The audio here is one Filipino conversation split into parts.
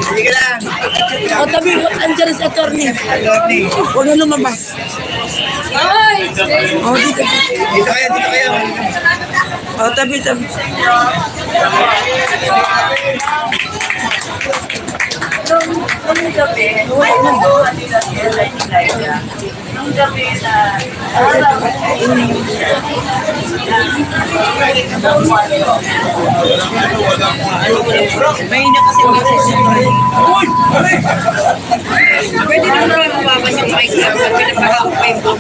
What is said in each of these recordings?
Sige lang. O tabi, andyan si attorney. Huwag na lumabas. O, dito. Dito kayo. O, tabi. Nung gabi, nung gabi na araw May na kasi process yun. Pwede na naman mababas yung mic na pinapahawak pa yung book.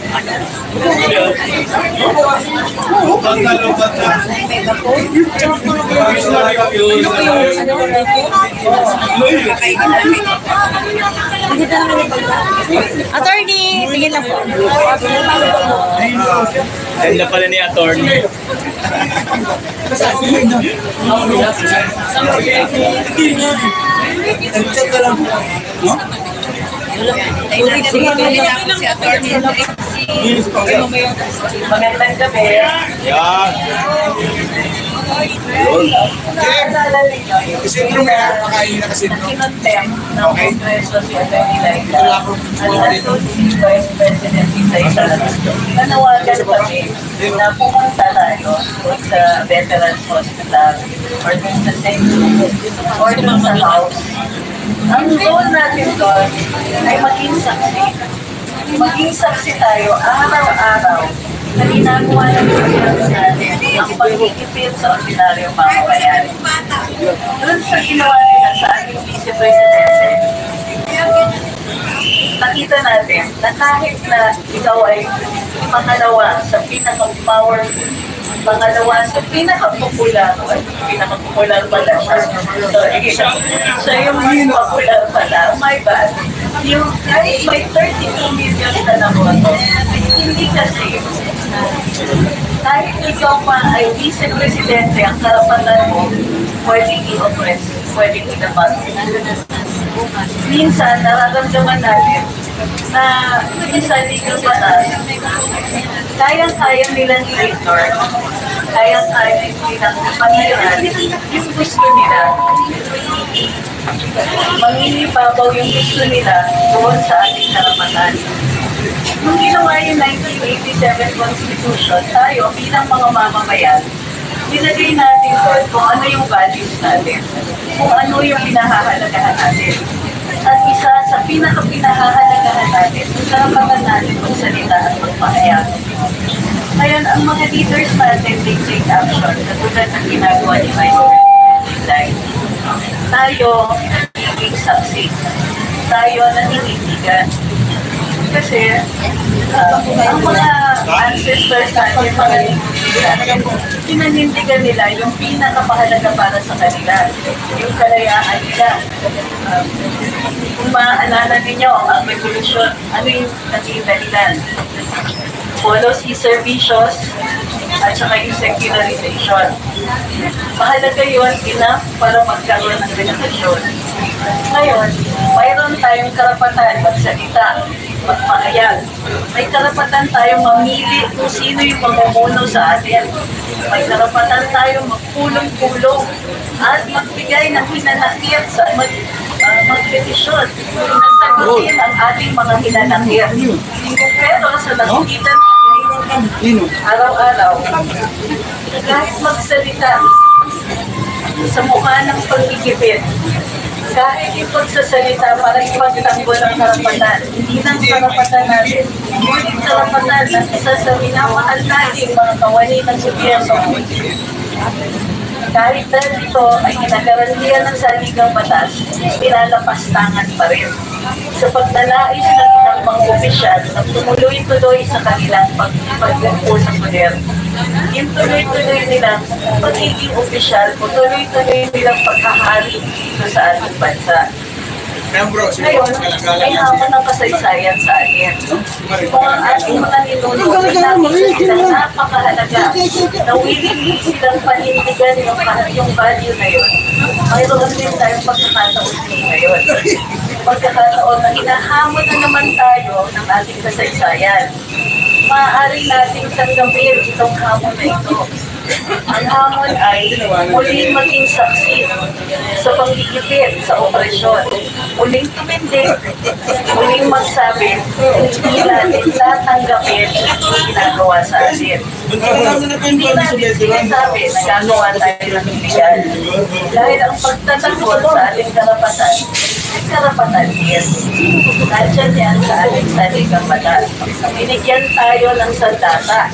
Attorney, tingin lang po. Ganda pala ni attorney. Nag-chat ka lang. Si attorney. magandang gabi. Yan. Kasintro may pakain na kasintro. Kinuntem ng Kongreso si Atty. Laila at Associate Vice President Isa nanawagan kami na pumunta tayo sa Veterans Hospital or sa St. or sa house. Ang goal natin doon ay maging saksi. Maging saksi tayo araw-araw na ginagawa ng gobyerno natin ang pagkikipit sa ordinaryong mamamayan. Doon sa ginawa nila sa ating Vice Presidente, nakita natin na kahit na ikaw ay pangalawa sa pinaka-powerful, pangalawa sa pinaka-popular pala siya. Siya yung mas popular pala. Oh my God. Yung kahit may 32 million na naboto, hindi kasi kahit ikaw pa ay vice-presidente, ang karapatan mo, pwedeng i-oppress, pwedeng i-dapat. Minsan, nararamdaman natin na minsan legal batas, kayang-kaya nilang i-ignore, kayang-kaya nilang paniran yung gusto nila. Mangingibabaw yung gusto nila doon sa ating karapatan. Nung ginawa yung 1987 Constitution, tayo bilang mga mamamayan, nilagay natin doon kung ano yung values natin, kung ano yung pinahahalagahan natin. At isa sa pinaka-pinahahalagahan natin, yung karapatan natin magsalita at magpahayag. Ngayon, ang mga leaders natin, they take action, katulad ng ginagawa ni Vice President. Tayo, naging saksi. Tayo, naninitigan. Kasi, ang mga ancestors natin, mga pinanindigan nila yung pinakapahalaga para sa kanila, yung kalayaan nila. Kung maaalala ninyo, ang revolution, ano yung naging dahilan? Policy servicios at saka yung secularization. Mahalaga yun, enough para magkaroon ng relasyon. Ngayon, mayroon tayong karapatan magsalita, magpahayag. May karapatan tayong mamili kung sino yung mamumuno sa atin. May karapatan tayong magpulong-pulong at magbigay ng hinanakit sa magpetisyon. Nasagutin ang ating mga hinanakit. Pero sa nakikita natin araw-araw, kahit magsalita sa mukha ng pagkikipit, kahit yung pagsasalita para ipagtanggol ang karapatan, hindi lang karapatan natin, hindi karapatan ng isa sa minamahal natin mga kawani ng gobyerno. Kahit dahil ito ay ginagarantiyan ng saligang batas, pinalapastangan pa rin sa pagnanais ng ilang mga opisyal na tumuloy-tuloy sa kanilang pag-upo sa poder. Yung tuloy-tuloy nilang pagiging opisyal o tuloy-tuloy nilang paghahari dito sa ating bansa. Ngayon, may hapon ng kasaysayan sa atin. Kung ang ating mga ninuno ay nakikita napakahalaga na willing silang panindigan yung value na yun, mayroon din tayong pagkakataon ngayon. Pagkakataon na hinahamon na naman tayo ng ating kasaysayan. maaari nating tanggapin itong hamon na ito. Ang hamon ay muling maging saksi sa panggigipit sa operasyon. Muling tumindig, muling magsabi, hindi natin tatanggapin ang ginagawa sa atin. Hindi natin sinasabi na gagawa tayo ng illegal. Dahil ang pagtatanggol sa ating karapatan, ay karapatan din. Nandiyan yan sa ating saligang batas. Binigyan tayo ng sandata.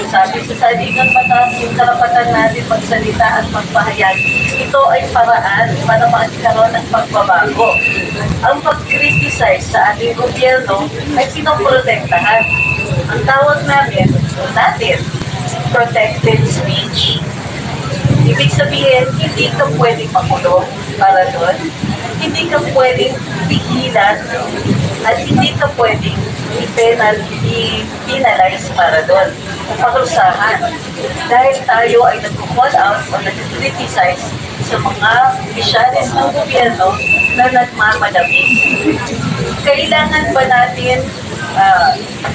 Sabi sa saligang batas, yung karapatan natin magsalita at magpahayag, ito ay paraan para magkaroon ng pagbabago. Ang pag-criticize sa ating gobyerno ay pinoprotektahan. Ang tawag natin, protected speech. Ibig sabihin, hindi ka pwedeng makulong para doon, hindi ka pwedeng pigilan, at hindi ka pwedeng i-penalize para doon. Parusahan. Dahil tayo ay nag-call out o nag-criticize sa mga opisyalis ng gobyerno na nagmamalabis. Kailangan ba natin,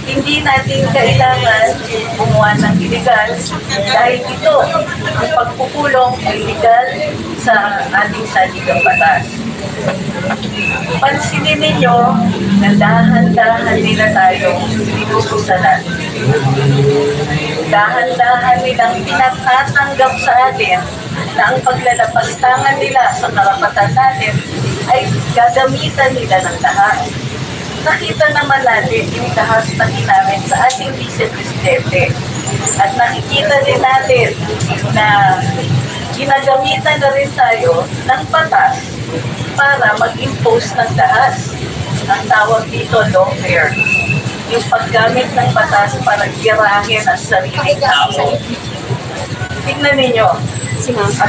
hindi natin kailangan gumawa ng illegal dahil ito, ang pagpupulong ay legal sa ating saligang batas. Pansinin ninyo na dahan-dahan nila tayong pinupusalan. Dahan-dahan nilang pinatatanggap sa atin na ang paglalapastangan nila sa karapatan natin ay gagamitan nila ng dahas. Nakita naman natin yung dahas na ginamit sa ating Vice Presidente. At nakikita din natin na ginagamitan na rin tayo ng batas para mag-impose ng dahas. Ang tawag dito, lawfare. Yung paggamit ng batas para girahin ang sariling tao. Tignan ninyo,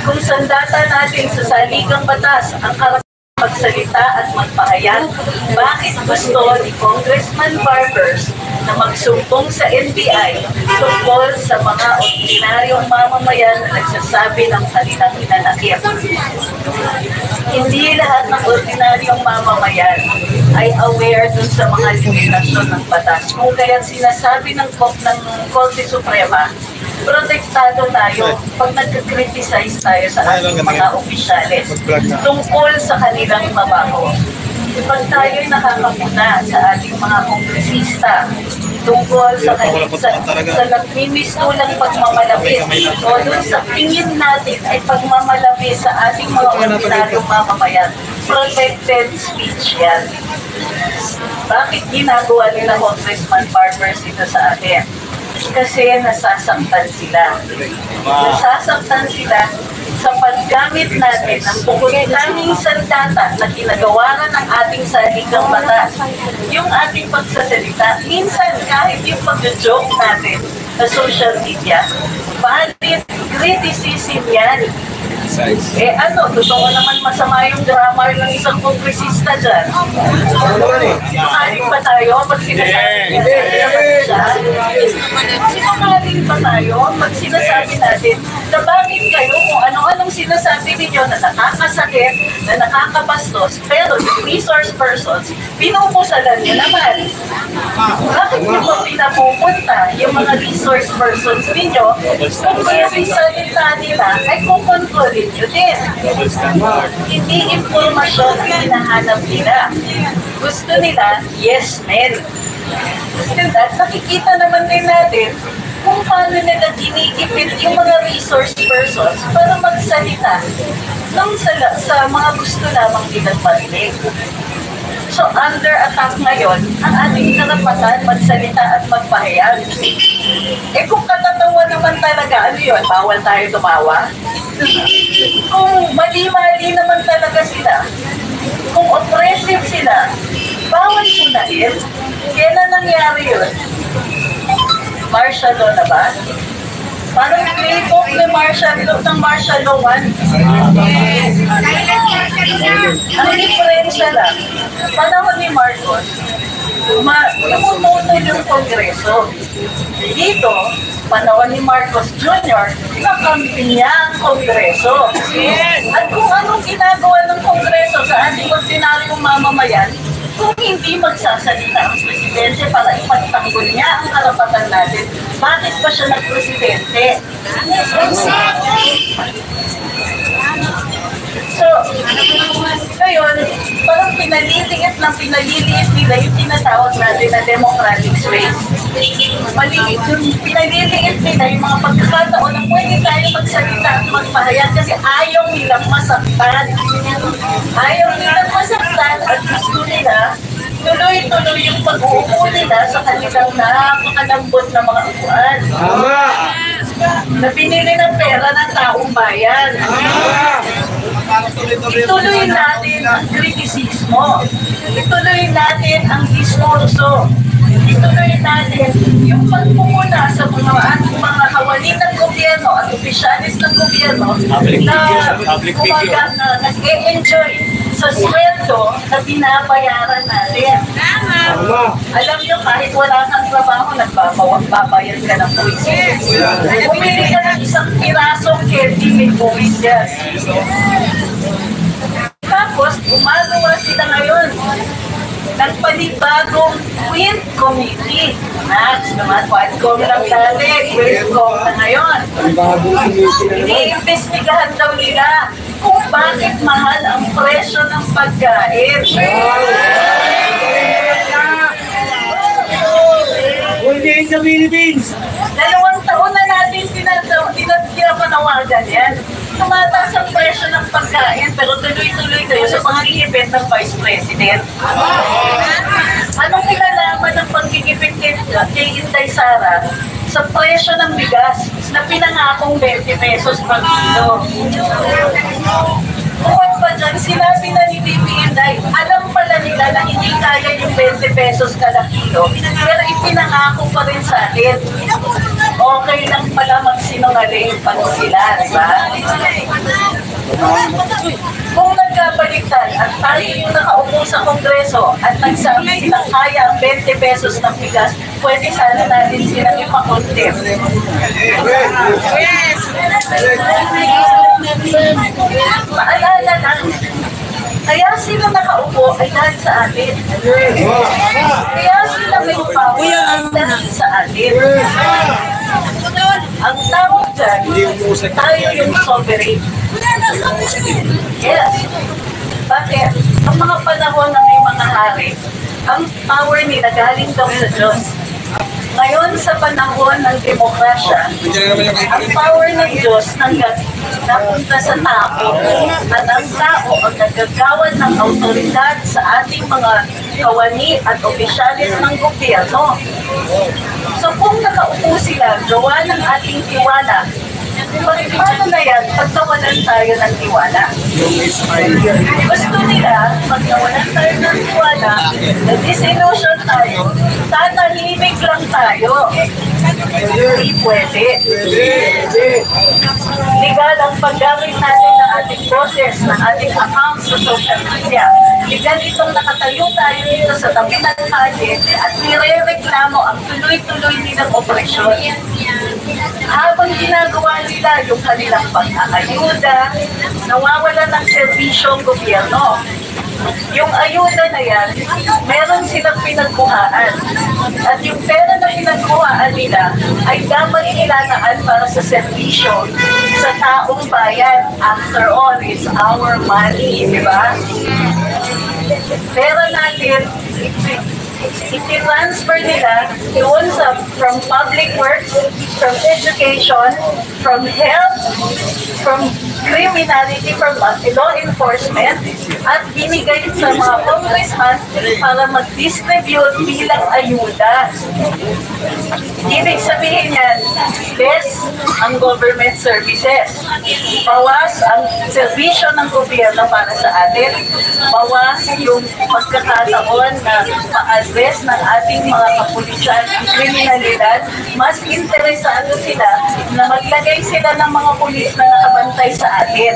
kung sandata natin sa saligang batas ang karapatan magsalita at magpahayag, bakit gusto ni Congressman Barbers na magsumbong sa NBI tungkol sa mga ordinaryong mamamayan na nagsasabi ng kanilang hinanakit? Hindi lahat ng ordinaryong mamamayan ay aware dun sa mga limitasyon ng batas. Kung kaya sinasabi ng Korte Suprema, protektado tayo pag nag-criticize tayo sa ating mga opisyalis tungkol sa kanilang trabaho. Pag tayo'y nakakapuna sa ating mga kongresista tungkol sa nagmimistulang pagmamalapit o doon sa tingin natin ay pagmamalapit sa ating mga ordinaryong mamamayan, protected speech yan. Bakit ginagawa nila Congressman Barbers ito sa atin? Kasi nasasaktan sila. Nasasaktan sila sa paggamit natin ng bukod-tanging sandata na ginagawa ng ating saligang batas. Yung ating pagsasalita, minsan kahit yung pag-joke natin sa social media, valid criticism yan. Totoo naman masama yung grammar ng isang kongresista dyan. Sinungaling ba tayo pag sinasabi natin na bakit kayo kung ano-anong sinasabi ninyo na nakakasakit, na nakakabastos, pero yung resource persons, pinupusalan nyo naman. Bakit nyo ba pinapupunta yung mga resource persons ninyo kung yung salita nila ay kukontrolin nyo din? Hindi impormasyon ang hinahanap nila. Gusto nila, yes men. And that, nakikita naman din natin kung paano nila ginigipit yung mga resource persons para magsalita sa mga gusto lamang nilang marinig. So, under attack ngayon, ang ating karapatan magsalita at magpahayag. Kung katatawa naman talaga, ano yun? Bawal tayo tumawa? Kung mali-mali naman talaga sila, kung oppressive sila, bawal punahin. Kailan nangyari yun? Martial law na ba? Parang playbook ni martial law 1. Ang diferensya lang, panahon ni Marcos, namututol yung Kongreso. Dito, panahon ni Marcos Jr., nakampinya ang Kongreso. At kung anong ginagawa ng Kongreso sa ating ordinaryong mamamayan, Kung hindi magsasalita ang presidente para ipagtanggol niya ang karapatan natin, bakit pa siya nagpresidente? So, ngayon, parang pinaliliit nila yung tinatawag natin na democratic space. Maliit yung pinaliliit nila yung mga pagkakataon na pwede tayo magsalita at magpahayag kasi ayaw nilang masaktan. Ayaw nilang masaktan at gusto nila tuloy-tuloy yung pag-uupo nila sa kanilang napakalambot na mga upuan. Tama! Na binili ng pera ng taong bayan. Ituloy natin ang kritisismo. Ituloy natin ang diskurso. Ituloy natin yung pagpumuna sa mga kawani ng gobyerno at opisyalis ng gobyerno na nag-e-enjoy sa sweldo na binabayaran natin. Alam nyo, kahit wala kang trabaho, nagbabayad ka ng buwis. Bumili ka ng isang pirasong candy, may buwis yan. Tapos, gumagawa sila ngayon ng panibagong Quint Committee. Naman, Quadcom lang dati, Quintcom na ngayon. Iniimbestigahan daw nila kung bakit mahal ang presyo ng pagkain. Hindi sa Philippines. 2 taon na natin pinapanawagan yan. Tumataas ang presyo ng pagkain pero tuloy-tuloy kayo sa pagkikipit ng Vice President. Anong kinalaman ng pagkikipit kay Inday Sara sa presyo ng bigas na pinangakong 20 pesos per kilo? Bukod pa dyan, sinabi na ni Bibi Inday, alam pala nila na hindi kaya yung 20 pesos kada kilo, pero ipinangako pa rin sa atin. Okay lang pala magsinungaling pag sila, diba? Kung nagkabaliktad at tayo yung nakaupo sa Kongreso at nagsabi silang kaya ang 20 pesos ng bigas, pwede sana natin silang ipakontempt. Yes! Paalala lang, kaya sila nakaupo ay dahil sa atin. Kaya sila may power dahil sa atin. Ang tawag dyan, tayo yung sovereign. Yes. Bakit? Ang mga panahon na may mga hari, ang power nila galing daw sa Diyos. Ngayon sa panahon ng demokrasya, ang power ng Diyos napunta sa tao at ang tao ang nagagawan ng autoridad sa ating mga kawani at opisyalis ng gobyerno. So kung nakaupo sila, gawa ng ating tiwala, paano na yan pag nawalan tayo ng tiwala? Gusto nila, pag nawalan tayo ng tiwala, na-disillusion tayo, tatahimik lang tayo. Hindi pwede. Legal ang paggamit natin ng ating boses, ng ating accounts sa social media. Legal itong nakatayo tayo dito sa tabi ng kalye at nire-reklamo ang tuloy-tuloy nilang operasyon. Habang ginagawa nila yung kanilang pag-ayuda, nawawala ng serbisyo ang gobyerno. Yung ayuda na yan, meron silang pinagkuhaan. At yung pera na pinagkuhaan nila ay dapat ilalaan para sa serbisyo sa taong bayan. After all, it's our money, di ba? Pera natin, i-transfer nila doon from public works, from education, from health, from criminality, from law enforcement, at binigay sa mga congressman para mag-distribute bilang ayuda. Ibig sabihin yan, less ang government services. Bawas ang servisyo ng gobyerno para sa atin. Bawas yung pagkakataon na ma-address ng ating mga kapulisan ang kriminalidad. Mas interesado sila na maglagay sila ng mga pulis na nakabantay sa atin.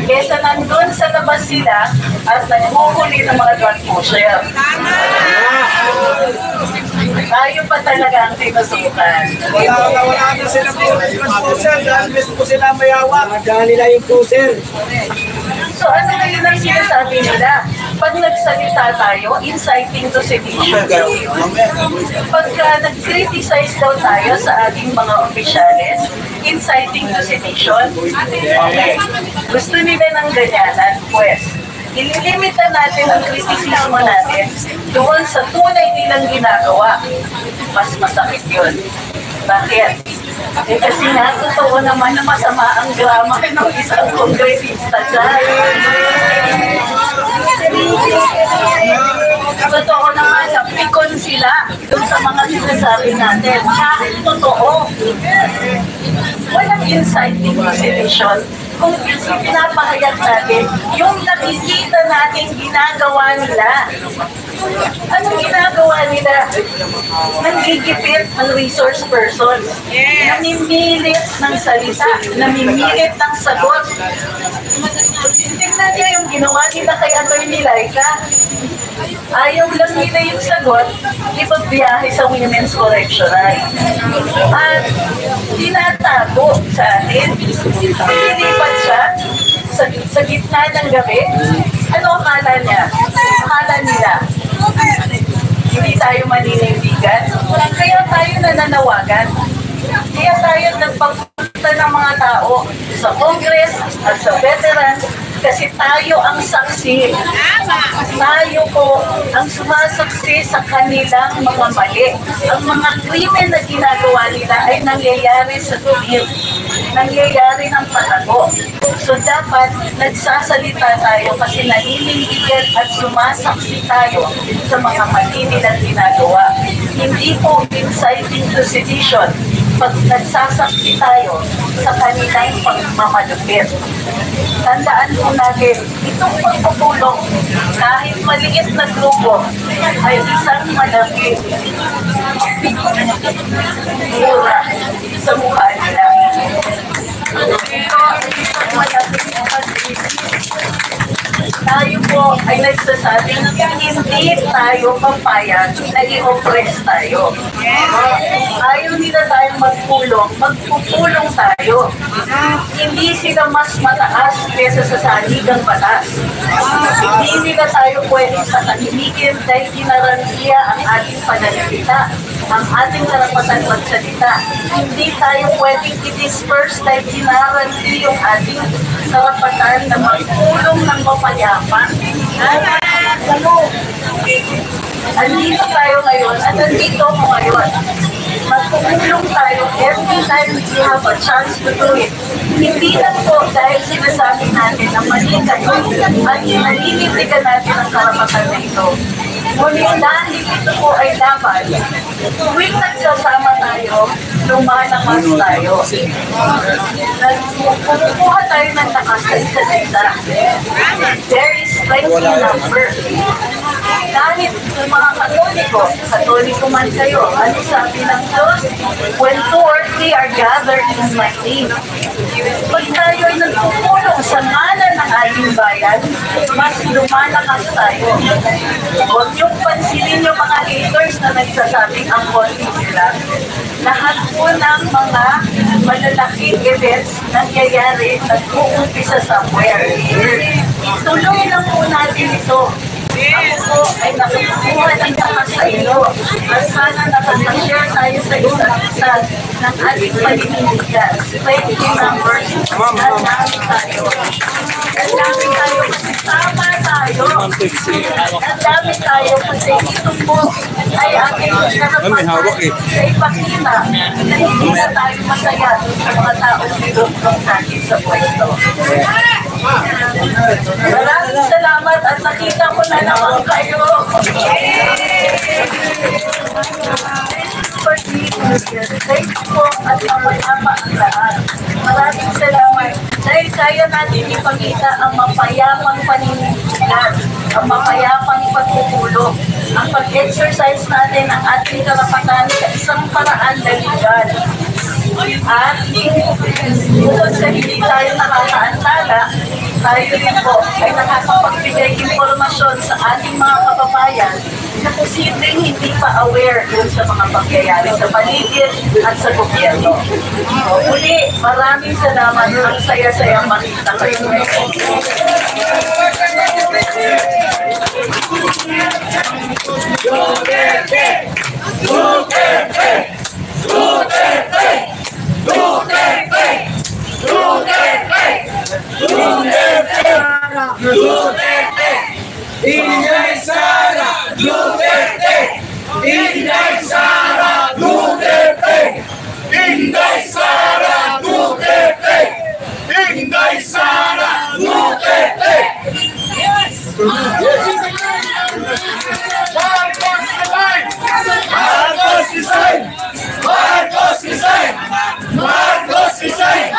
Kesa nandun sa labas sila at naghuhuli ng mga drug pusher. Tayo pa talaga ang tinusukan. Wala na sila po. Pusher, dahil mismo sila mayawa. Dahil nila yung pusher. So ano na yun ang sinasabi nila? Pag nagsalita tayo, inciting to sedition. Pagka nag-criticize daw tayo sa ating mga opisyales, inciting to sedition, okay. Gusto nila ng ganyanan, pues, ililimita natin ang kritisismo natin doon sa tunay nilang ginagawa. Mas masakit yun. Bakit? Eh kasi nga, totoo naman na masama ang drama ng isang kongresista dyan. Totoo naman, napikon sila doon sa mga sinasabi natin. Kahit totoo, walang inciting to sedition. Kung pinapahayag natin, yung nakikita natin ginagawa nila. Anong ginagawa nila? Nanggigipit ng resource person. Namimilit ng salita. Namimilit ng sagot. Tignan niyo yung ginawa nila kay Atty. Laika. Ayaw lang nila yung sagot, ipagbiyahe sa Women's Correctional. At tinatago sa atin. Pinilipat siya sa gitna ng gabi. Ano akala niya? Akala nila, hindi tayo maninindigan. Kaya tayo nananawagan. Kaya tayo nagpagpunta ng mga tao sa Congress at sa veterans kasi tayo ang saksi. Tayo po ang sumasaksi sa kanilang mga mali. Ang mga krimen na ginagawa nila ay nangyayari sa tubig. Nangyayari ng patago. So dapat nagsasalita tayo kasi naninindigan at sumasaksi tayo sa mga mali nilang ginagawa. Hindi po inciting to sedition pag nagsasaksi tayo sa kanilang pagmamalupit. Tandaan po natin, itong pagpupulong kahit maliit na grupo ay isang malaking mura sa mukha nila. Ito ay isang malaking tayo po ay nagsasabing hindi tayo papayag na i-oppress tayo. Ayaw nila tayong magpulong, magpupulong tayo. Hindi sila mas mataas kesa sa saligang batas. Hindi nila tayo pwede sa tahimikin dahil ginarantiya ang ating pananalita, ang ating karapatan magsalita. Hindi tayo pwedeng i-disperse dahil ginaranti yung ating karapatan na magpulong ng mapayapa. Andito tayo ngayon at andito mo ngayon. Magpupulong tayo every time we have a chance to do it. Hindi lang po dahil sinasabi natin na mali kayo at naninindigan natin ang karapatan na ito. Ngunit dahil ito po ay dapat, tuwing nagsasama tayo, lumalakas tayo. Kumukuha tayo ng lakas sa isa't isa. There is strength in number. Kahit yung mga Katoliko man kayo, ano sabi ng Diyos? When 2 or 3 are gathered in my name. Pag tayo ay nagpupulong sa ngalan ng ating bayan, mas lumalakas tayo. Huwag niyong pansinin yung mga haters na nagsasabing ang konti sila. Lahat po ng mga malalaking events nangyayari nag-uumpisa somewhere. Tuloy lang po natin ito. Ako po ay nakukuha ng lakas sa inyo. At sana nakasashare tayo sa isa't isa ng ating paninindigan. Strength in numbers. Ang dami tayo. Ang dami tayo kasi tama tayo. Ang dami tayo kasi ito po ay ating karapatan sa ipakita na hindi na tayo masaya sa mga taong nilulong natin sa pwesto. Maraming salamat at nakita ko na naman kayo. Thank you po at namayama ang lahat. Maraming salamat dahil kaya natin ipakita ang mapayapang paninindigan, ang mapayapang pagtutulong, ang pag-exercise natin ang ating karapatan sa isang paraan na legal. At bukod sa hindi tayo nakakaantala, tayo rin po ay nakakapagbigay impormasyon sa ating mga kababayan na posibleng hindi pa aware dun sa mga pangyayari sa paligid at sa gobyerno. Muli, maraming salamat. Ang saya-saya makita kayo. Duterte! Duterte! Duterte! Duterte! Duterte! Duterte! Duterte! Inday Sara Duterte! Inday Sara Duterte! Inday Sara Duterte! Inday Sara Duterte! Marcos resign! Marcos resign! Marcos resign!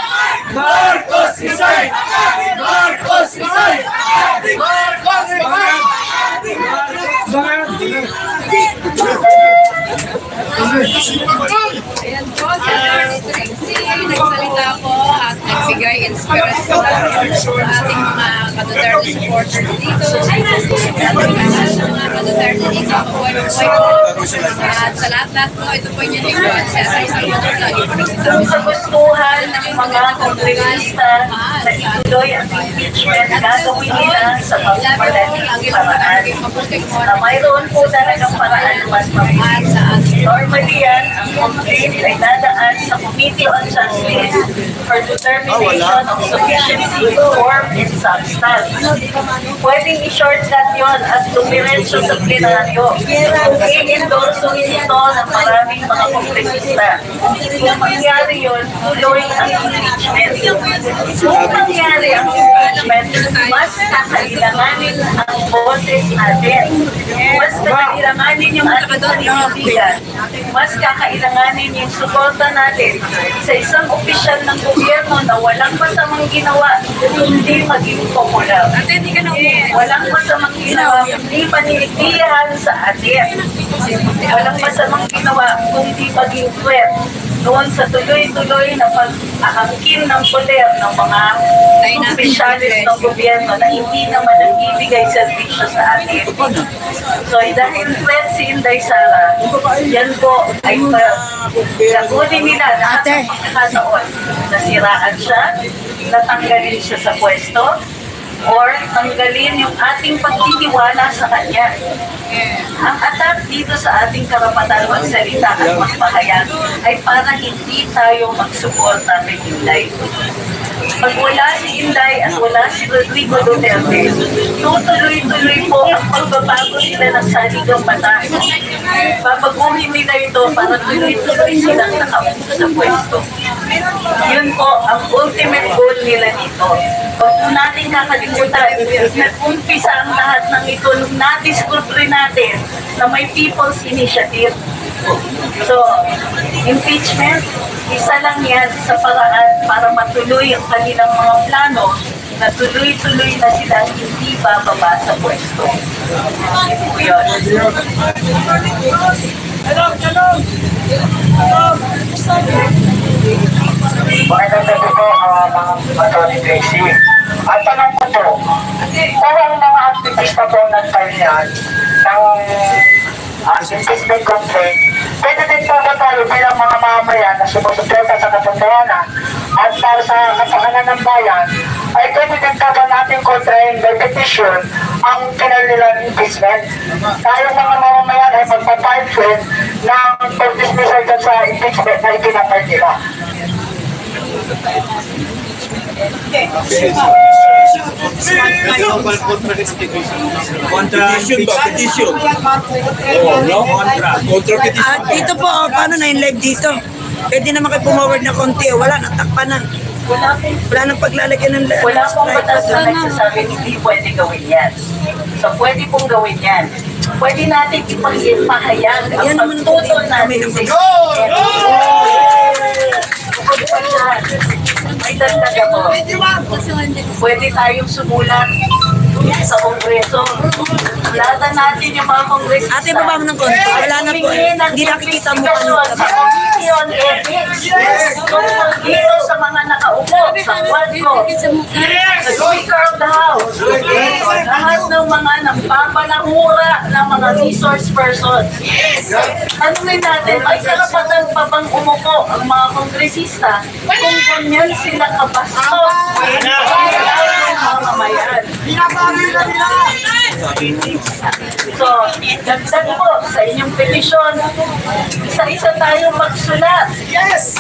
Marcos resign! Marcos resign! Marcos resign! Ayan po, Senator Trixie, nagsalita po at nagbigay inspirasyon sa ating mga Duterte supporters dito. At mga Duterte dito, mabuhay po. At sa lahat-lahat po, ito po yung lingkod. Senator Salvador, lagi po nagsasabi Sa gustuhan ng mga kongresista na ituloy ang impeachment, gagawin nila sa pagpapadaling paraan. Na mayroon po talagang paraan mas mabilis. Normally yan, ang complaint ay dadaan sa Committee on Justice for Determination of Sufficiency, Form, and Substance. Pwedeng i-shortcut yun at dumiretso sa plenaryo. I-endorso ito ng maraming mga kongresista. Kung mangyari yun, tuloy ang impeachment. Kung mangyari ang impeachment, mas kakailanganin ang boses natin. Mas kakailanganin yung ating paninindigan. Mas kakailanganin yung suporta natin sa isang opisyal ng gobyerno na walang masamang ginawa, hindi maging popular. Walang masamang ginawa, hindi paninigihan sa atin. Walang masamang ginawa, kundi maging threat doon sa tuloy-tuloy na pag-aangkin ng poder ng mga opisyalis ng gobyerno na hindi naman nagbibigay serbisyo sa atin. So dahil threat si Inday Sara, yan po ay gagunin nila lahat ng pagkakataon. Nasiraan siya, natanggalin siya sa pwesto, or tanggalin yung ating pagtitiwala sa kanya. Ang attack dito sa ating karapatan magsalita at magpahayag ay para hindi tayo magsuporta kay Inday. Pag wala si Inday at wala si Rodrigo Duterte, tutuloy-tuloy po ang pagbabago nila ng saligang batas. Babaguhin nila ito para tuloy-tuloy silang nakaupo sa pwesto. Yun po ang ultimate goal nila dito. Huwag po natin kakalimutan, nag-umpisa ang lahat ng ito nung na-discover natin na may People's Initiative. So, impeachment, isa lang yan sa paraan para matuloy ang kanilang mga plano na tuloy-tuloy na sila hindi bababa sa pwesto. Yun. Magandang gabi po mga Atty. Tracy. At tanong ko po, kung ang mga aktivista po nag-file yan ng impeachment complaint, pwede din po ba tayo bilang mga mamayan na sumusuporta sa katotohanan at para sa kapakanan ng bayan, ay pwede din po ba natin kontrahin by petition ang pinalilang impeachment? Tayong mga mamamayan ay magpapile din ng pag-dismissal dyan sa impeachment na ipinapile nila. Petition. Oh, no? Contra petition. At dito po, paano na yung live dito? Pwede naman kayo pumaward na konti. Wala, natakpan na. Wala nang paglalagyan ng Wala pong batas na nagsasabi hindi pwede gawin yan. So pwede pong gawin yan. Pwede natin ipahayag ang pagtutol natin sa may dagdag ako. Pwede tayong sumulat sa Kongreso. Latan natin yung mga Kongresista. Ate, baba mo ng konti. Wala na po. Hindi nakikita mo ano. Sa Committee on Ethics. Tungkol dito sa mga nakaupo. sa Quadcom, the Speaker of the House, lahat ng mga nagpapanahura ng mga resource persons. Tanungin natin, may karapatan pa bang umupo ang mga kongresista kung ganyan sila kabastos ng mamamayan? So, dagdag po sa inyong petisyon, isa-isa tayong magsulat.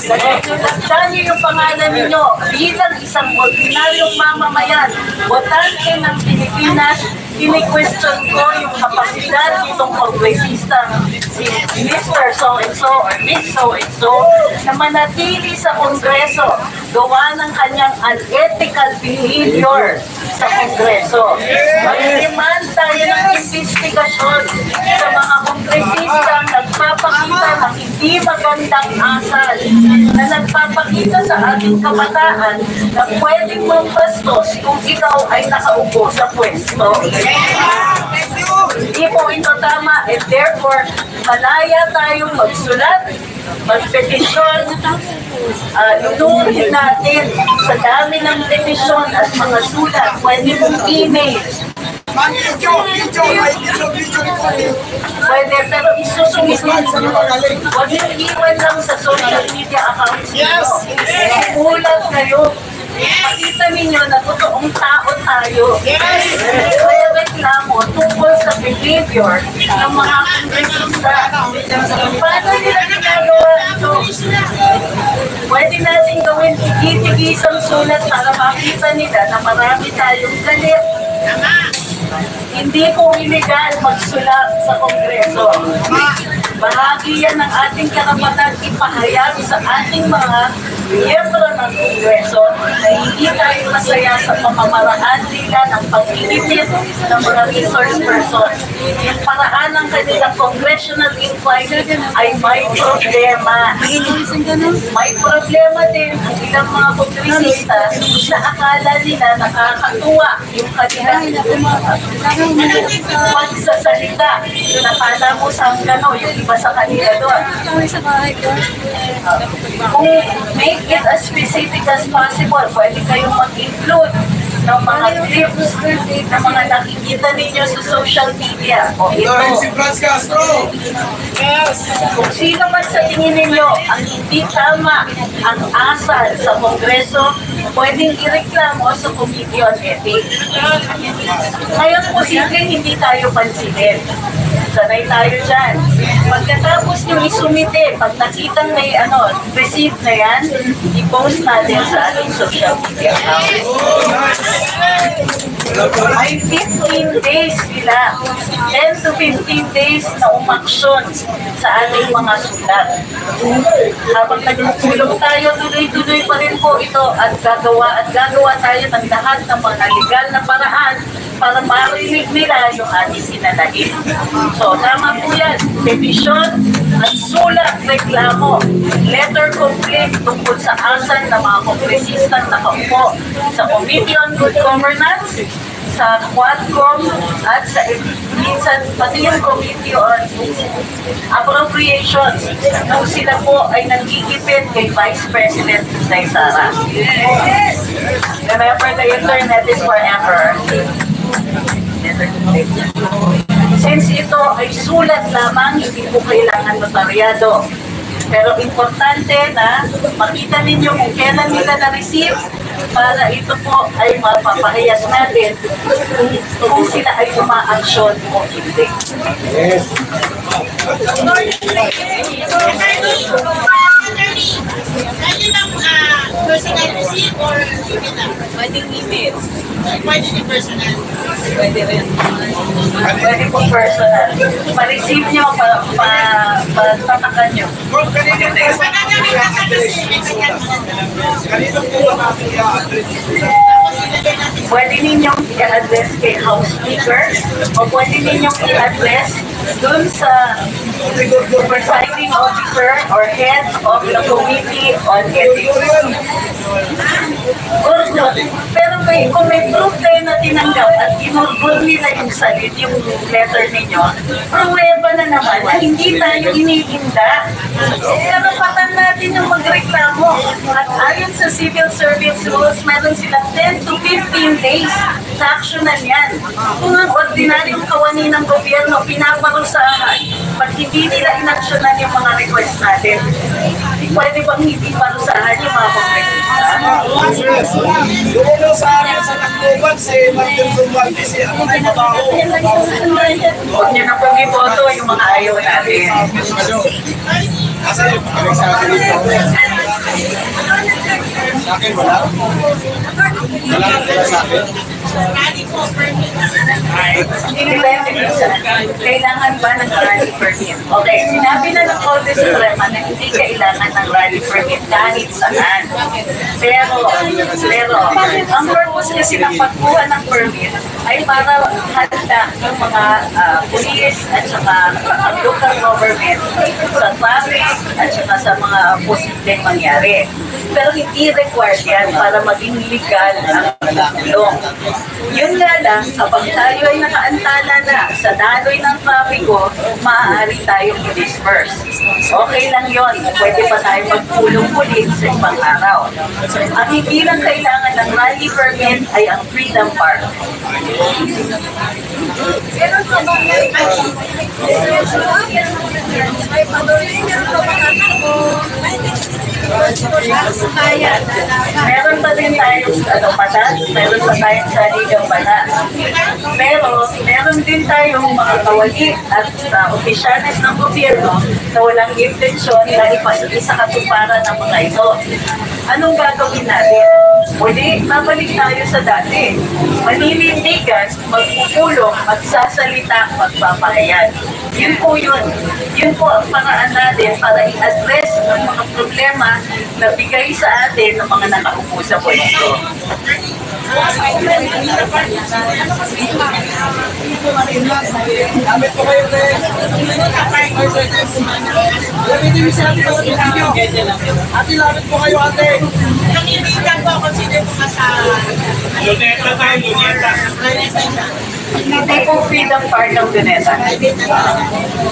Dagdag niyo yung pangalan ninyo bilang isang ordinaryong mamamayan, botante ng Pilipinas. Kini-question ko yung kapasidad nitong kongresista si Mr. So-and-so or Miss So-and-so na manatili sa Kongreso gawa ng kanyang unethical behavior sa Kongreso. Mag-demand tayo ng investigasyon sa mga kongresistang nagpapakita ng hindi magandang asal na nagpapakita sa ating kabataan na pwedeng magbastos kung ikaw ay nakaupo sa pwesto. Hindi po ito tama and therefore malaya tayong magsulat, magpetisyon, lunuhin natin sa dami ng petisyon at mga sulat, pwede mong email. Pwede, pero isusunod huwag yung iwan lang sa social media accounts nyo. Ulat kayo. Makita ninyo na totoong tao tayo. Kaya reklamo tungkol sa behavior ng mga kongresista. Paano nila ginagawa ito? Pwede natin gawin tigis-tigisang sulat para makita nila na marami tayong galit. Hindi po illegal magsulat sa Kongreso. Bahagi yan ng ating karapatan ipahayag sa ating mga miyembro ng Kongreso na hindi tayo masaya sa pamamaraan nila ng pag-iipit ng mga resource persons. Yung paraan ng kanilang congressional inquiry ay may problema. May problema din ang ilang mga kongresista na akala nila nakakatuwa yung kanilang pagsasalita. Nakala mo sa gano, yung iba sa kanila doon. Kung make it as specific as possible, pwede kayong mag-include ng mga clips na mga nakikita ninyo sa social media. O ito. Si Franz Castro. Kung sino man sa tingin ninyo ang hindi tama ang asal sa Kongreso, pwedeng ireklamo sa Committee on Ethics. Ngayon posibleng hindi tayo pansinin. Sanay tayo dyan. Pagkatapos nyo isumite, pag nakitang may receipt na yan, i-post natin sa ating social media account. May 15 days sila, 10 to 15 days na umaksyon sa ating mga sulat. Habang nagtulong tayo, tuloy-tuloy pa rin po ito at gagawa tayo ng lahat ng mga legal na paraan para marinig nila yung ating sinanahin. So, tama po yan. Petisyon at sulat reklamo. Letter complaint tungkol sa asal ng mga kongresistang nakaupo sa Committee on Good Governance, sa Quadcom, at sa minsan pati yung Committee on Appropriations nung sila po ay nagigipit kay Vice President Inday Sara. Remember, the internet is forever. Since ito ay sulat lamang, hindi po kailangan notaryado. Pero importante na makita ninyo kung kailan nila na-receive para ito po ay mapapahayag natin kung sila ay umaaksyon o hindi. Yes. Personal receipt or email? Pwedeng email. Pwede din personal. Pwede rin. Pwede po personal. Pa-receive nyo, pa-tatakan nyo. Pwede ninyong i-address kay House Speaker o pwede ninyong i-address dun sa presiding officer or head of the Committee on Ethics. Pero kung may proof kayo na tinanggap at inurgol nila yung salit, yung letter ninyo, pruweba na naman na hindi tayo iniinda. Karapatan natin yung magreklamo. At ayon sa civil service rules, meron silang 10 to 15 days sa aksyonan yan. Kung ang ordinaryong kawani ng gobyerno pinaparusahan, pag hindi nila inaksyonan yung mga request natin, pwede bang hindi parusahan yung mga pagreklamo? Doon sa amin sa Tacloban, si Martin Romualdez, ano na yung tao? Huwag niyo na pong iboto yung mga ayaw natin. Kasi pinagsabi dito. Sa akin, wala. Wala sa akin. Depende minsan. Kailangan ba ng rally permit? Okay, sinabi na ng Korte Suprema na hindi kailangan ng rally permit kahit saan. Pero, ang purpose kasi ng pagkuha ng permit ay para handa ng mga police at saka local government sa traffic at saka sa mga posibleng mangyari. Pero hindi required yan para maging legal ang pagkulong. Yun nga lang, kapag tayo ay nakaantala na sa daloy ng trapiko, maaari tayong i-disperse. Okay lang yun. Pwede pa tayo magpulong ulit sa ibang araw. Ang hindi lang kailangan ng rally permit ay ang Freedom Park. Meron pa din tayong patas, meron pa tayong saligang batas. Pero meron din tayong mga kawali at opisyalis ng gobyerno na walang intensyon na ipasa katuparan ng mga ito. Anong gagawin natin? Muli, babalik tayo sa dati. Maninindigan, magpupulong, magsasalita, magpapahayag. Yun po yun. Yun po ang paraan natin para i-address ang mga problema na bigay sa atin ng mga nakaupo sa pwesto. Damit ko kayo din. Lapit din sa atin sa video. Ate, lapit po kayo ate. Nangingigan po ako sino yung mga sa... Luneta tayo, luneta. Hindi po Freedom Park ng Luneta.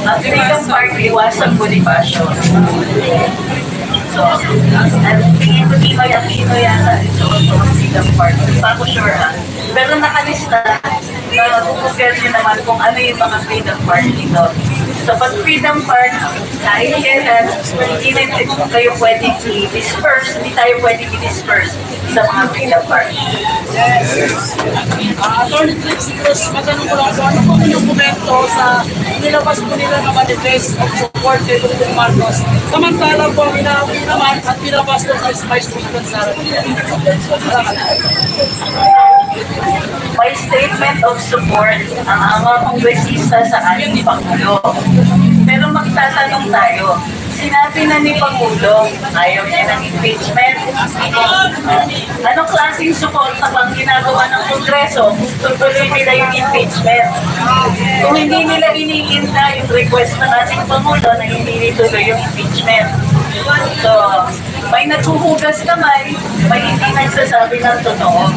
Ang Freedom Park, iwasan Bonifacio. So, at tingin ko dito yung Pino yata ito ang Freedom Park. Hindi pa ako sure ha. Pero nakalista na kukugel nyo naman kung ano yung mga Freedom Park dito. So, pag Freedom Park, kahit kailan, hindi na kayo pwede i-disperse, hindi tayo pwede i-disperse sa mga Freedom Park. Attorney Trixie Cruz, matanong ko lang so ano po yung komento sa nilabas po nila na manifest of support kay Dr. Marcos. Samantalang po ang inaawin naman at pinabas ko sa Vice President Sara. May statement of support ang mga kongresista sa ating Pangulo. Pero magtatanong tayo, sinabi na ni Pangulo, ayaw niya ng impeachment. Anong klaseng suporta bang ginagawa ng Kongreso kung tuloy nila yung impeachment? Kung hindi nila iniinda yung request ng ating Pangulo na hindi tuloy yung impeachment. So, may naghuhugas kamay, may hindi nagsasabi ng totoo.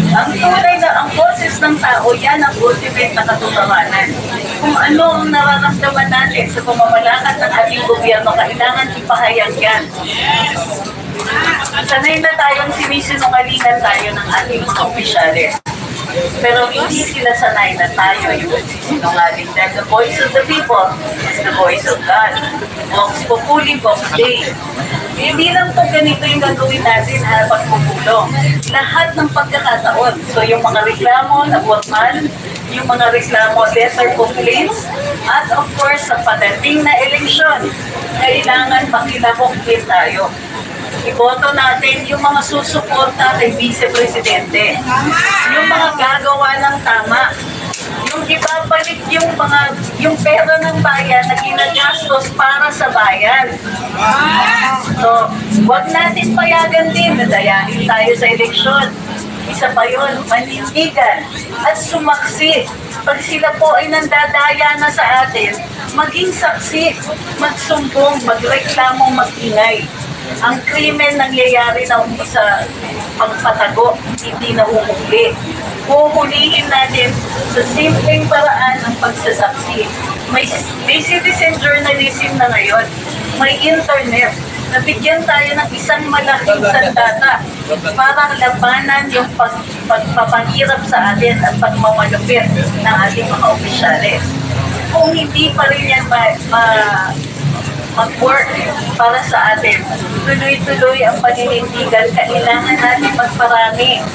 Ang tunay na ang boses ng tao, yan ang ultimate na katotohanan. Kung ano ang nararamdaman natin sa pamamalakad ng ating gobyerno, kailangan ipahayag yan. Sanay na tayong sinisinungalingan tayo ng ating mga opisyalis. Pero hindi sila sanay na tayo yung nagsisinungaling dahil the voice of the people is the voice of God. Vox Populi, Vox Dei. Hindi lang po ganito yung gagawin natin na pagpupulong. Lahat ng pagkakataon. So yung mga reklamo na formal, yung mga reklamo, lesser complaints, at of course, sa padating na eleksyon, kailangan makilahok din tayo. Iboto natin yung mga susuporta kay Vice Presidente. Yung mga gagawa ng tama. Yung ibabalik yung pera ng bayan na ginagastos para sa bayan. So, wag natin payagan din na dayahin tayo sa eleksyon. Isa pa yun, manindigan at sumaksi. Pag sila po ay nandadaya na sa atin, maging saksi, magsumbong, magreklamo, magingay. Ang krimen nangyayari na sa pagpatago, hindi na huhuli. Huhulihin natin sa simpleng paraan ng pagsasaksi. May citizen journalism na ngayon. May internet. Nabigyan tayo ng isang malaking sandata para labanan yung pagpapahirap sa atin at pagmamalupit ng ating mga opisyales. Kung hindi pa rin yan mag-work para sa atin, tuloy-tuloy ang paninindigan, kailangan natin magparami.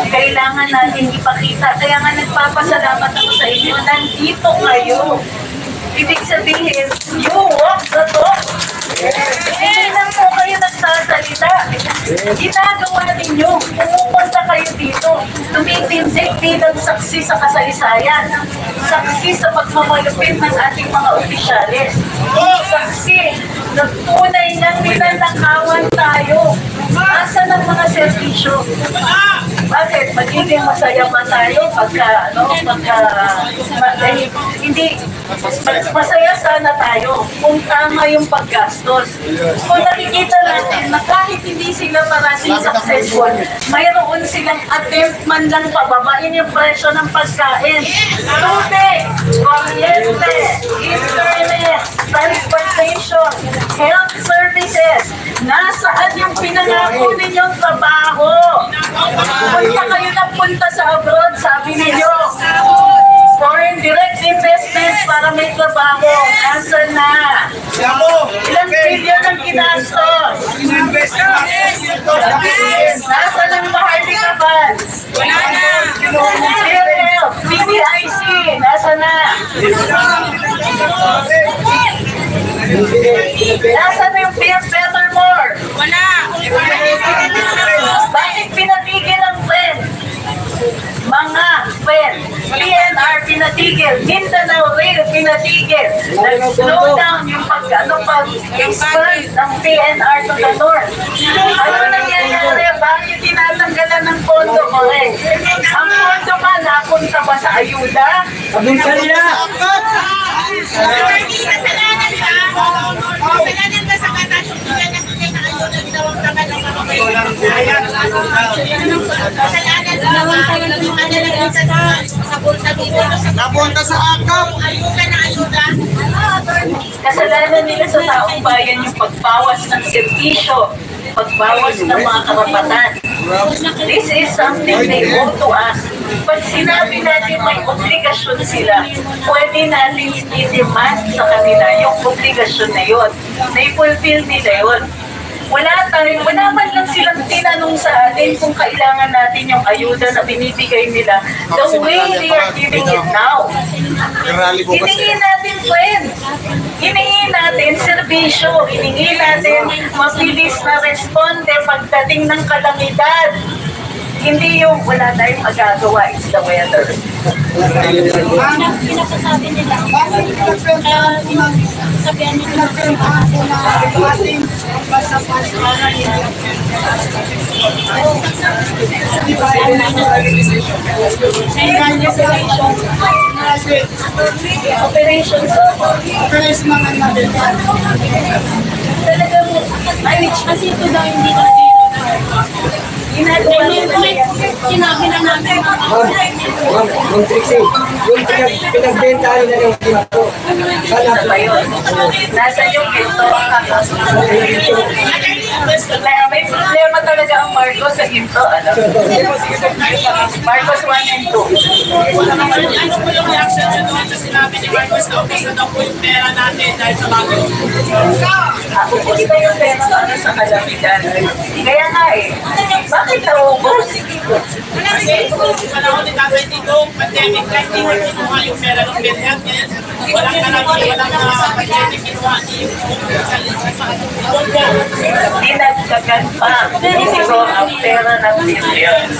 Kailangan natin ipakita. Kaya nga nagpapasalamat ako sa inyo. Nandito kayo. Ibig sabihin, you walk the talk. Hindi lang po kayo nagsasalita. Ginagawa ninyo. Pumupunta kayo dito. Tumitindig bilang saksi sa kasaysayan. Saksi sa pagmamalupit ng ating mga opisyales. Saksi na tunay ng ninanakawan tayo. Asa ng mga servisyo? Bakit? Magiging masaya ba tayo hindi, masaya sana tayo kung tama yung paggastos. Kung nakikita natin na kahit hindi sila parating successful, mayroon silang attempt man lang pababain yung presyo ng pagkain. Tubig, kuryente, internet, transportation, health services. Nasaan yung pinangako ninyong trabaho? Punta kayo na punta sa abroad, sabi ninyo. Foreign direct investments para may trabaho. Nasaan na? Ilang billion ang ginastos? Nasaan ang Maharlika funds? PBIC, nasaan na? Nasaan na yung Better More? Wala! Bakit pinatigil ang friend? Mga friend, PNR pinatigil, Mindanao Rail pinatigil. Nag-slow down yung pag-expand ng PNR to the north. Ano nangyayari? Bakit tinatanggalan ng pondo? Correct. Ang pondo ka, napunta ba sa ayuda? Kasalanan ba? Kasalanan ba sa katasyon nila na hindi na ayun na ginawang tagal ng mga kasalanan ba? Sa bulsa dito. Napunta sa akap. Ayuda na ayuda. Kasalanan nila sa taong bayan yung pagbawas ng servisyo, pagbawas ng mga karapatan. This is something they owe to us. Pag sinabi natin may obligasyon sila, pwede natin i-demand sa kanila yung obligasyon na yun. They-fulfill nila yun. Wala man lang silang tinanong sa atin kung kailangan natin yung ayuda na binibigay nila the way they are giving it now. Hiningi natin, friend. Hiningi natin serbisyo. Hiningi natin mabilis na responde pagdating ng kalamidad. Hindi yung wala tayong magagawa, it's the weather. Pinasasabi nila. Sabihan nila Operations. Talaga mo, kasi ito daw hindi na ginagawa nila yan. sinabi na namin Ma'am Trixie, yung pinagbentahan na yung ginto. Ano ba yun? Nasa yung ginto. May problema talaga ang Marcos sa ginto. Marcos 1 and 2. Ano po yung reaction nyo doon sa sinabi ni Marcos na ubos na daw po yung pera natin dahil sa bagay? Ubus na yung pera para sa kalamidad. Kaya nga bakit naubos? Kasi sa panahon ni Tatay Tito, pandemic, kahit hindi na kinuha yung pera ng PhilHealth, walang pandemic kinuha yung Dinagdagan pa siguro ang pera ng PhilHealth.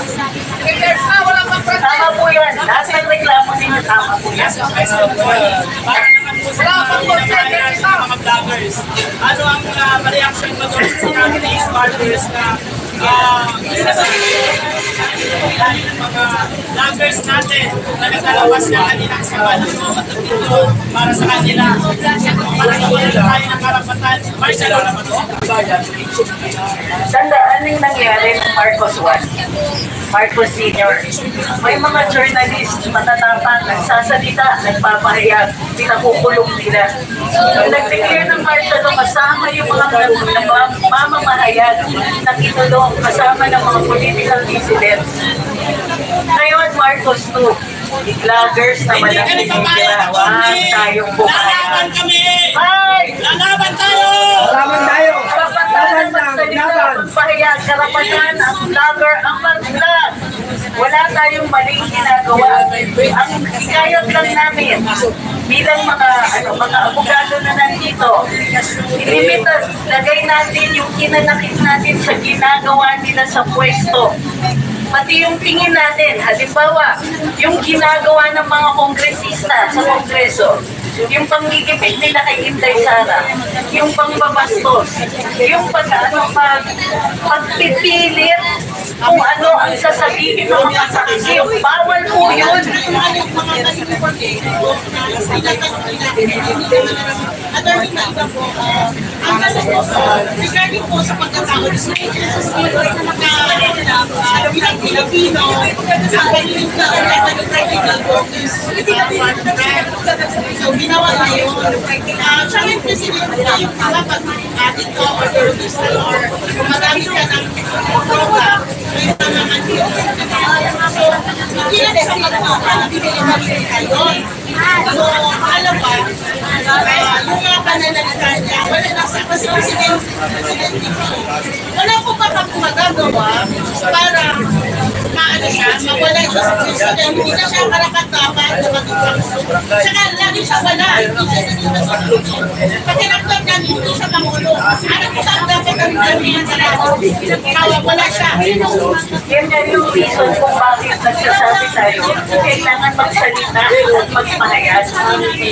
Tama po yan. Nasa reklamo ninyo, tama po yan. mga vloggers. Ano ang reaction mo doon sa sinabi ni Sparkers na mga vloggers natin na naglalabas ng kanilang saban para sa kanila. Malagyan tayo ng karapatan. Marcel, wala ba ito? Tandaan yung nangyari ng Marcos 1, Marcos Sr. May mga journalist matatapang, nagsasalita, nagpapahayag, pinakukulong nila. Nung nag-declare ng martial law, kasama yung mga mamamahayag na kinulong, kasama ng mga political dissidents. Ngayon, Marcos 2, vloggers na malaking media, huwag tayong Lalaban bumayag. kami! Ay! Lalaban tayo! Laban tayo! Karapatan ang magsalita, magpahayag, karapatan ang vlogger ang mag-vlog. Wala tayong maling ginagawa. Ang hikayat lang namin bilang mga abogado na nandito, ilimita, lagay natin yung kinanakit natin sa ginagawa nila sa pwesto. Pati yung tingin natin, halimbawa, yung ginagawa ng mga kongresista sa kongreso, yung panggigipit nila kay Inday Sara, yung pangbabastos, yung pagpipilit kung ano ang sasabihin ng mga saksi, bawal po yun. Ang regarding po sa pagkatao sa bilang Pilipino, sa kanilang practical focus. So, ginawa na yun. Siya yung president na yung kapag ating ko or terrorista or gumagamit ka ng program, may mga anti-oxidant. So, hindi na sa pagkakita na binigyan yun. So, alam ba, yung mga pananalita niya, wala na sa kasi president wala ko pa magagawa para maano siya, mawala siya sa president. Hindi na siya karapat-dapat na matutang. Tsaka lagi siya wala. Hindi siya nandito sa Pangulo. Pakinagpag namin, hindi siya Pangulo. Ano po saan dapat ang dami ng sarap? Wala siya. Yan nga yung reason kung bakit nagsasabi tayo, kailangan magsalita at magpahayag.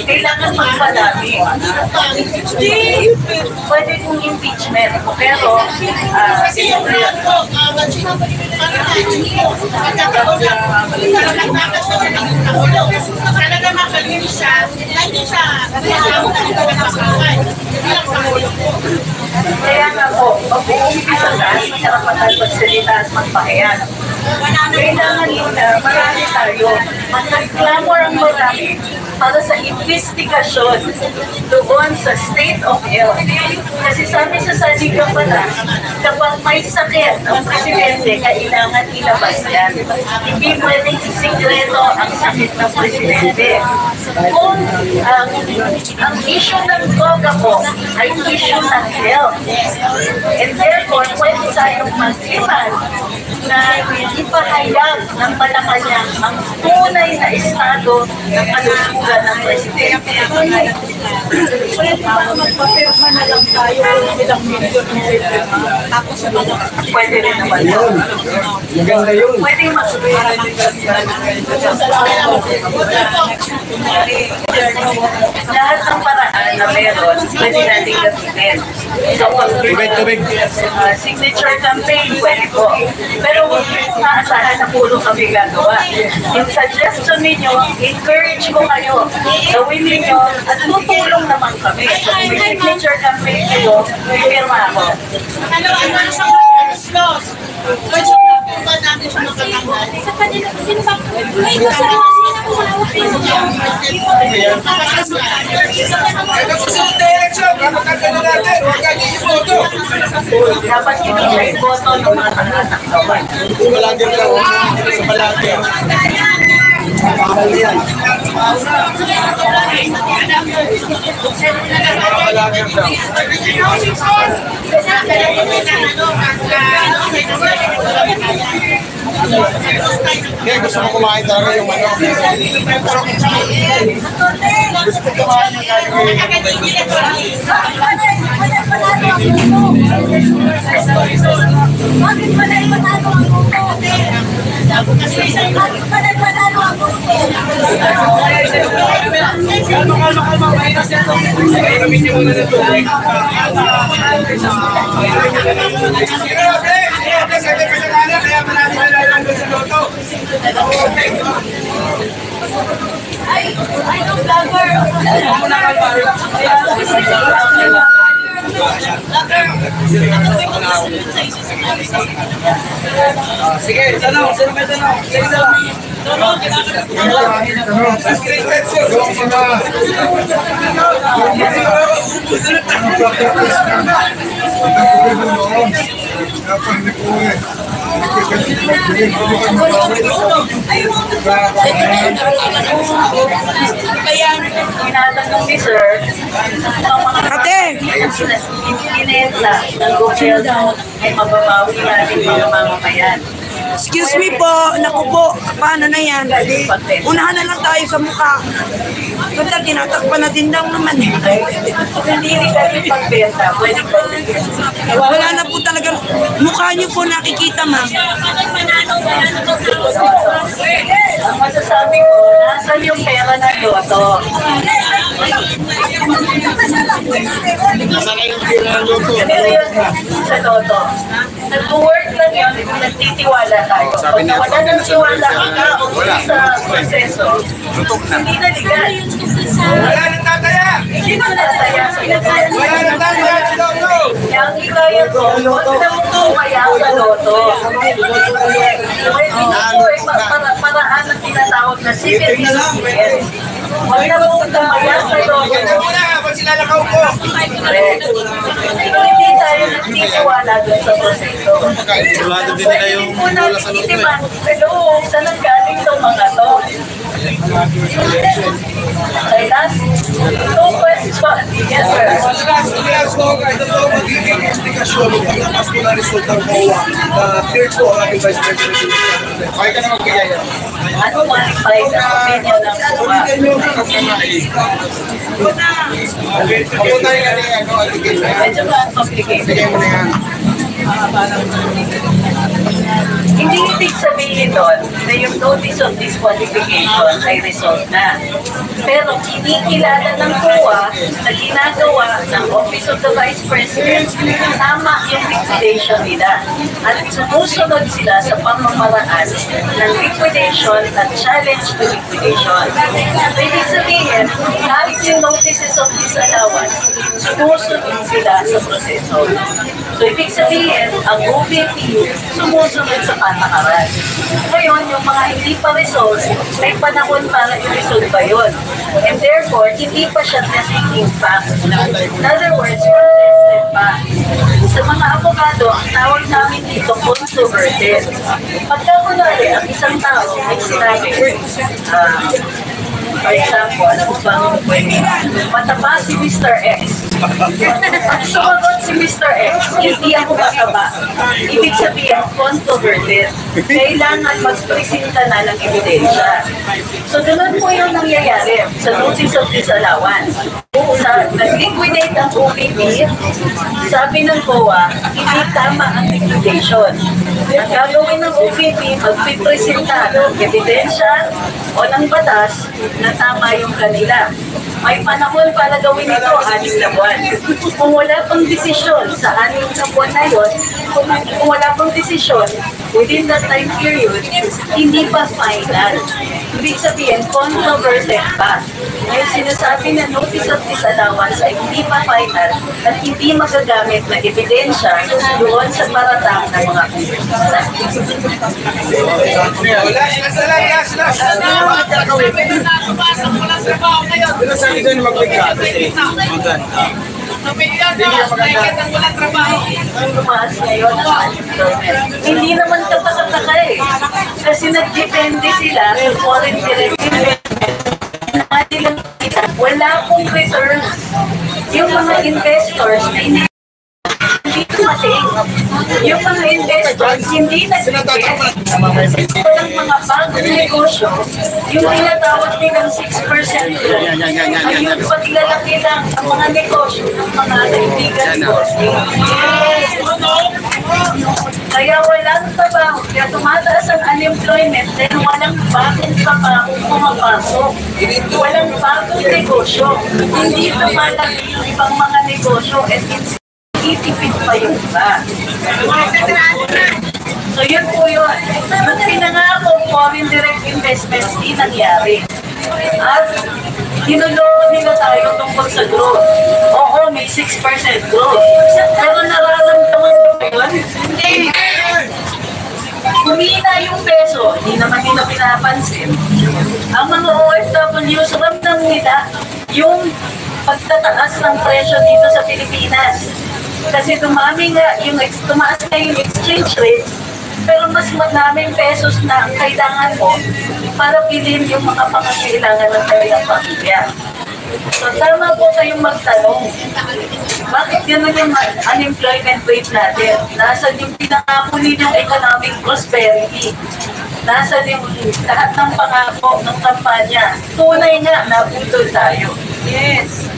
Kailangan magpalami. Pwede kong impeachment. Pero, Kasi yung round ko, talaga makalinis siya, hindi siya kaya nga po, mag-uumpisa tayo sa karapatan magsalita at magpahayag. Kailangan muna, marami tayo. Mag-clamor ang marami para sa investigasyon doon sa state of health. Kasi sabi sa Saligang Batas, kapag may sakit ang presidente, kailangan ilabas yan. Hindi pwedeng sikreto ang sakit ng presidente. Kung ang issue ng droga po ay issue ng health. And therefore, pwede tayong mag-iman na ipahayag ng Malacanang ang tunay na estado ng kalusugan ng presidente. Magpapirma na lang tayo bilang milyon ng pirma. Tapos Pwede rin naman yun. Maganda yun. Pwede lahat ng paraan na meron, pwede natin gamitin. So, signature campaign, pwede po. Pero huwag niyo maasahan na puro kami gagawa. Yung suggestion ninyo, encourage ko kayo. Gawin ninyo at tutulong naman kami. So, kung may signature campaign kayo, pirma ako. ano sa laws? Pwede ba natin siya makatanggal? Sa kanila, sino ba? May ito sa lawas nila kung malawak yun. Dapat hindi siya iboto ng mga taga-taktawan. Malagyan lang. Sa malagyan. Malagyan lang. Kaya gusto mo kumain tayo yung ano. Gusto ko kumain yung Bakit pa na ipanalo ang buto? Bakit pa na ipanalo ang buto? Kalma. Mahirap siya ito. Gamitin mo na sa tubig. Kaya Sige, tanong. Sino may tanong? Sige, tanong. Tinatanong ni Sir, ang mga Ate! pinenta ng gobyerno ay mababawi natin mga mamamayan. Excuse me po, naku po, paano na yan? Unahan na lang tayo sa mukha. Ganda, tinatakpan na din daw naman eh. Hindi rin kami pagbenta, pwede pagbenta. Wala na po talagang, mukha niyo po nakikita, ma'am. Ang masasabi ko, nasan yung pera ng loto? Pero yun, sa loto, nag-work lang yun, nagtitiwala tayo. Kung wala nang tiwala ang tao sa proseso, hindi na legal. Wala nang tataya! Hindi na tataya sa legal. Wala nang tataya si Loto! Kaya ang hikaya ko, huwag nang tumaya sa loto. Pwede na po eh, paraan ang tinatawag na civil disobedience. Huwag na po tumaya sa loto. Ganda muna habang sila nakaupo! Pero hindi tayo nagtitiwala dun sa proseso. Sigurado din nila yung Hindi po natin itiman, pero saan nanggaling itong mga to? Okay, last two questions. Yes, sir. Last talk, ito po magiging implikasyon mas kung na-result ng COA na third ko ang ating Vice President. Okay ka na magbigay yan. Ano modify the opinion ng COA? Ako tayo nga rin ano, allegation. Medyo complicated. Bigay mo na yan. Hindi ibig sabihin doon na yung notice of disqualification ay resolved na. Pero kinikilala ng COA na ginagawa ng Office of the Vice President tama yung liquidation nila. At sumusunod sila sa pamamaraan ng liquidation at challenge to liquidation. So ibig sabihin, kahit yung notices of disallowance, sumusunod sila sa proseso. So ibig sabihin, ang OVP sumusunod sa patakaran. Ngayon, yung mga hindi pa resolve, may panahon para i-resolve pa yun. And therefore, hindi pa siya testing impact. In other words, contested pa. Sa mga abogado, ang tawag namin dito controverted. Pagka kunwari, ang isang tao ay sinabi, for example, ano ba ang pwede? Mataba si Mr. X. Sumagot si Mr. X, hindi ako mataba. Ibig sabihin, controverted. Kailangan magpresenta na ng ebidensya. So, ganun po yung nangyayari sa notice of disallowance. Sa nag-liquidate ang OVP, sabi ng COA, hindi tama ang liquidation. Ang gagawin ng OVP, magpipresenta ng ebidensya o ng batas na tama yung kanila. May panahon para gawin ito, 6 na buwan. Kung wala pang desisyon sa 6 na buwan na yun, kung wala pang desisyon within that time period, hindi pa final. Ibig sabihin, controversial pa. Ngayon sinasabi na notice of disallowance ay hindi pa final at hindi magagamit na ebidensya doon sa paratang ng mga kongresista. Doon magbigay. Tumaas ngayon ang unemployment. Hindi naman katakataka eh. Kasi nagdepende sila sa foreign direct investment. Wala pong returns. Yung mga investors na hindi dumating. Yung mga investors hindi nag-invest. Walang mga bagong negosyo. Yung tinatawag nilang 6% growth. Ay yung paglalaki lang ang mga negosyo ng mga kaibigan ko. Kaya walang trabaho. Kaya tumataas ang unemployment dahil walang bagong trabaho pumapasok. Walang bagong negosyo. Hindi lumalaki yung ibang mga negosyo at itipid pa yung iba. So yun po yun. Nung pinangako foreign direct investments, di nangyari. At Hinuloko nila tayo tungkol sa growth. Oo, may 6% growth. Pero nararamdaman ko yun? Hindi. Humina yung peso, hindi naman nila pinapansin. Ang mga OFWs, ramdam nila yung pagtataas ng presyo dito sa Pilipinas. Kasi tumaas na yung exchange rate, pero mas maraming pesos na ang kailangan mo para bilhin yung mga pangangailangan ng kanilang pamilya. So tama po kayong magtanong, bakit gano'n yung unemployment rate natin? Nasaan yung pinangako ninyong economic prosperity? Nasaan yung lahat ng pangako ng kampanya? Tunay nga, naputol tayo. Yes.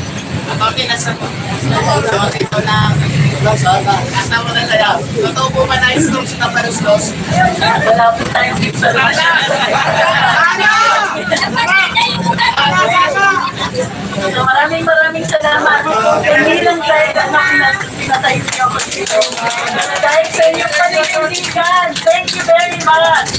Okay na sa ito na kasama na kaya. Totoo po ba na istos na paruslos? Wala po tayong information. So, maraming salamat. Hindi lang dahil pinatayo niyo ako dito. Dahil sa inyong paninindigan. Thank you very much.